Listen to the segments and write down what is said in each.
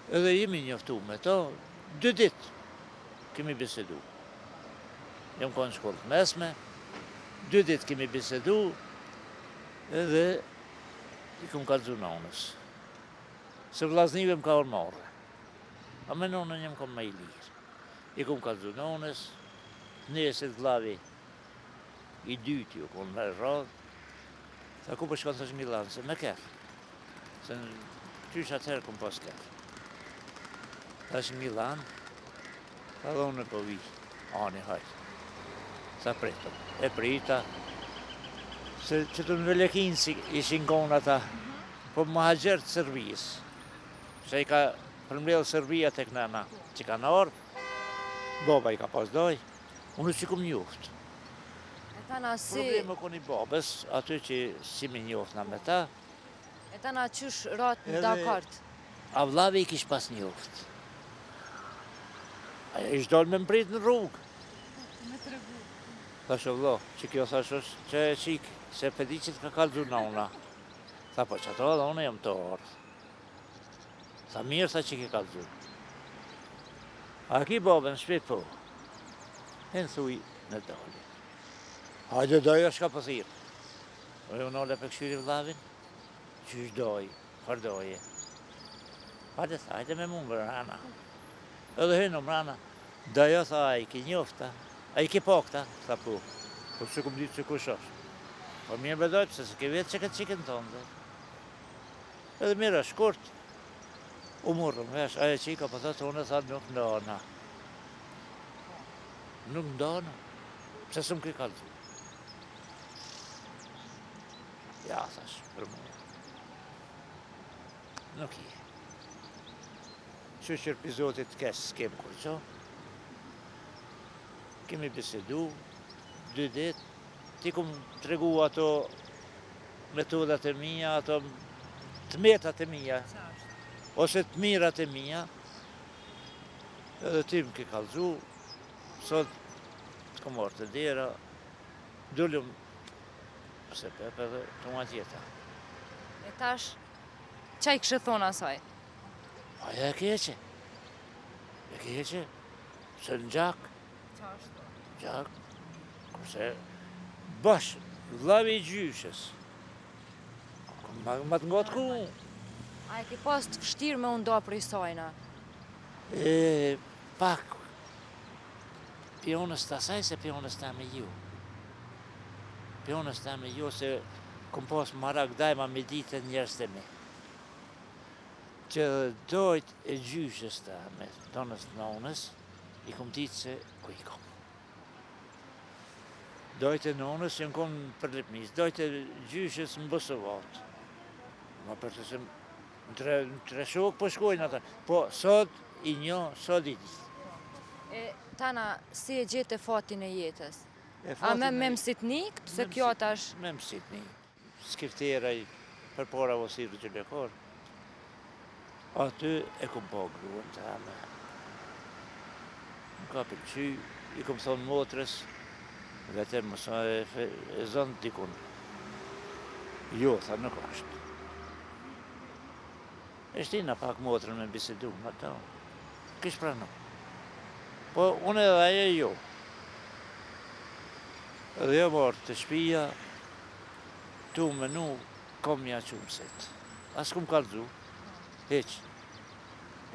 Edhe jemi njoftu me to, 2 ditë kemi bisedu. Jam konë shkollë të mesme, 2 ditë kemi bisedu, edhe i kom kalëzu nonës. Se vllaznive më ka orë marrë. A me nonën jem kom me i lirë. I kom kalëzu nonës, nesit vllavi i dyti u konë me radhë, sa ku për shkonë të është Milan, se me kërë. Se në qysh atëherë kom pas kërë. Ta është Milan, ta dhone po vi, ani hajtë. Sa pritëm, e prita, se që të në Velekin si ishin konë ata, po më haqërë të Serbijës. Se i ka përmledhë Serbija tek nëna, që ka në orë, baba i ka pas doj, unë që kom njoftë. Probleme koni babës, aty që si me njoftëna me ta. E ta na qysh ratë në Dakart? A vllavi i kish pas njoftë. Aja ish dollë me mbrit në rrugë. Me të regu. Thashe vlo, që kjo thash është që e qikë, se pedi që të ka kalëzu nona. Tha po që ato edhe unë jam të orë. Tha mirë tha që ke kalëzu. A ki babën shpit po. E në thuj në dali. Hajde dojo shka pëthirë. O ju nëlle për këshyri vlavin, që është doj, fardoje. Hajde tha, hajde me mund rana. Edhe hynë mrana, dojo tha, a i ki njofta, a i ki pokta, tha po. Po që kum ditë që kush është. Po mirë bedojtë, se se ke vetë që këtë qikën tonë dhe. Edhe mirë është shkurt, u murëm vesh, aje qika po thotë unë tha nuk ndona. Nuk ndona, pse së më ki kalëzu. Ja, thash, për mua. Nuk je. Që qërpi zotit kesë s'kem kur qo. Kemi bisedu, 2 ditë, ti kum të regu ato metodat e mija, ato të metat e mija, ose të mirat e mija, edhe ti më ke kalëzu, sot të kom orë të dera, dullum se pepe dhe të ma tjeta. E tash, qa i kështë thonë asaj? Aja e keqe. E keqe. Se në gjak. Qa është? Gjak. Kurse bashkë, vllavi i gjyshës. Ma të ngotë ku. A e ke pas të fështirë me undo për i sajna? Pak. Pionës të asaj se pionës të me ju. Pionës të me ju se kom pas marak dajma me ditë njerës të mi. Që dojt e gjyshës të me tonës të nonës, i kom ditë se ku i kom. Dojt e nonës që në kom për lipnis, dojt e gjyshës më bësëvat. Ma për të se në tre shokë po shkojnë ata, po sot i njo, sot i ditë. E tana, si e gjete fatin e jetës? A me mësitnik, pëse kjo tash? Me mësitnik. Skiftera i për para vosirë gjëllekor. Aty e kom po gruën të ame. Më ka pëlqy, i kom thonë motrës, vete më sa e zonë dikun. Jo, tha nuk është. E shtina pak motrën me bisedu, më ta. Kish pranu. Po unë edhe aje jo. Edhe jo marë të shpia, tu menu, kom mja qumësit. As kum kalëzu, heq.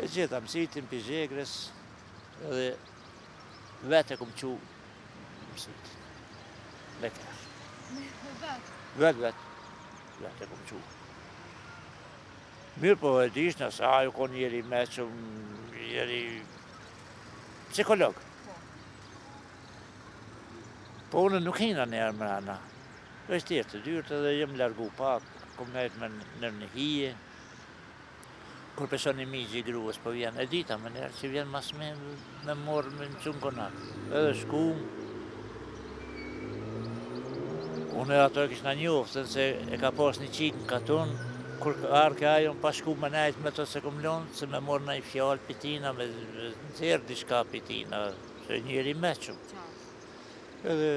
E gjitha mësitin për zhegrës, edhe vete kum qu mësitin. Lekar. Vetë kum qu. Mirë po e dish nësë, ajo kon jeri meqëm, jeri psikolog. Po unë nuk hina njerë mrana. është tjerë të dyrët edhe jem largu pak, kom nejtë me në hije. Kur peson një migji i gruës po vjen, e dita më njerë që vjen mas me morë me në qunë konat. Edhe shkum. Unë e ato e kishë në njoftën se e ka pas një qitë në katon, kur arke ajo më pa shku më nejtë me to se kom lonë, se me morë në i fjallë pitina, me nëzirë dishka pitina, se njeri meqëm. Edhe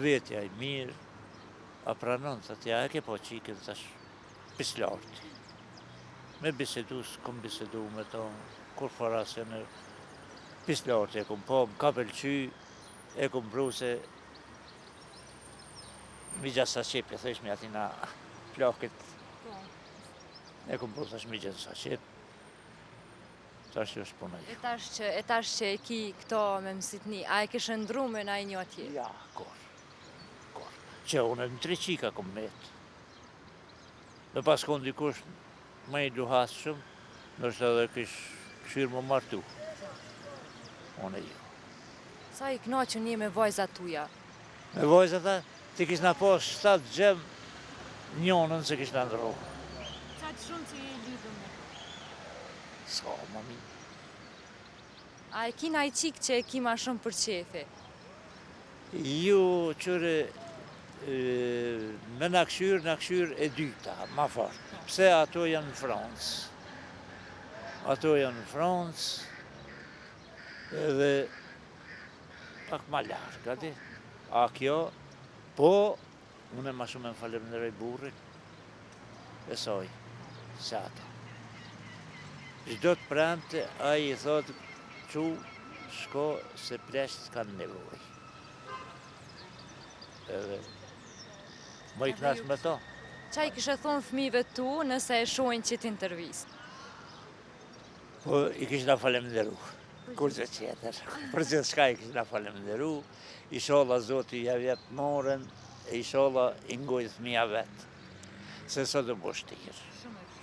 vetja i mirë, a pranon, të tja e ke po qikën, tash pislarti. Me bisedu, s'kom bisedu me to, kur fara se në pislartë e kom po, m'ka pëlqy, e kom bru se mi gja sa qep, e thësh me atina flakit, e kom bru thash mi gja sa qep, tash jo s'puna ju. E tash që e ki këto me mësitni, a e kishë ndru me na i një atje? Ja, kur. Që unë në 3 qika kom metë. Me pas konë dikush me i duhas shumë, nështë edhe këshirë më martu. Unë e jo. Sa i knaqën je me vajzat tuja? Me vajzat ta, ti kish na pas 7 gjem njonën se kish na ndrohë. Qa të shumë që je i lidhë me? Ska, mami. A e kina i qikë që e ki ma shumë për qefi? Ju, qëre, me në këshyr e dyta, ma fort. Pse ato janë në Francë. Ato janë në Francë, edhe pak ma largë, gati. A kjo, po, unë ma shumë e më falemderej burrin, e soj, se ato. Çdo të prante, a i thotë, qu, shko, se plesht kanë nevoj. Edhe, më i knash me to. Qa i kështë thonë fëmive tu nëse e shojnë që t'intervist? Po, i kishë na falemderu. Kur që qeter. Për që shka i kishë na falemderu, isholla Zoti ja vjet morën, e isholla i ngojë fëmija vetë. Se sot do bo shtirë.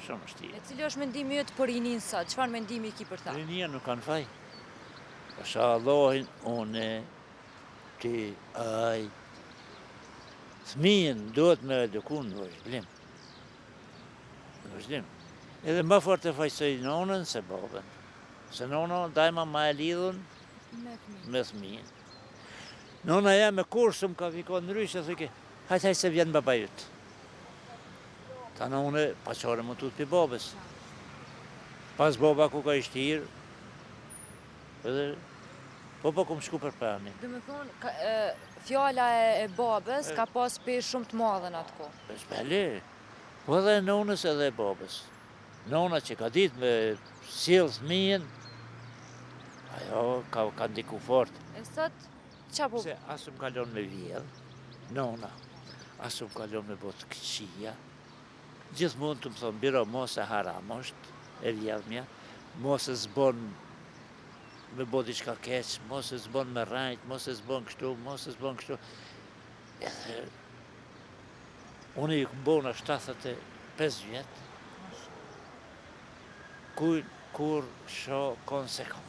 Shumë shtirë. E cili është mendimi jëtë për rinin sot? Qëfar mendimi ki për ta? Rinia nuk kanë faj. Pasha Allahin, une, ti, aj, fëmijën duhet me eduku në vazhdim. Në vazhdim. Edhe më fort e faqësoj nonën se babën. Se nona dajma ma e lidhën me fëmijën. Nona ja me kursëm ka fikon në rysë, e thëke, hajtë se vjen baba jëtë. Ta në une paqare më tutë për babës. Pas baba ku ka ishtirë, edhe po kom shku për përni. Dhe me thonë, fjalla e babës ka pas për shumë të madhen atë ko. Beli, po edhe nonës edhe babës. Nona që ka ditë me sjellë fëmijën, ajo ka ndiku fort. E sot, qa po? Se asë më kalon me vjedhë, nona, asë më kalon me botë këqia. Gjithë mund të më thonë, biro, mos e haram është, e vjedhëmja, mos e zbon me botë i qka keqë, mos e zbon me rajtë, mos e zbon kështu, mos e zbon kështu. Edhe, unë i këmbona 75 vjetë, kur sho konsekon.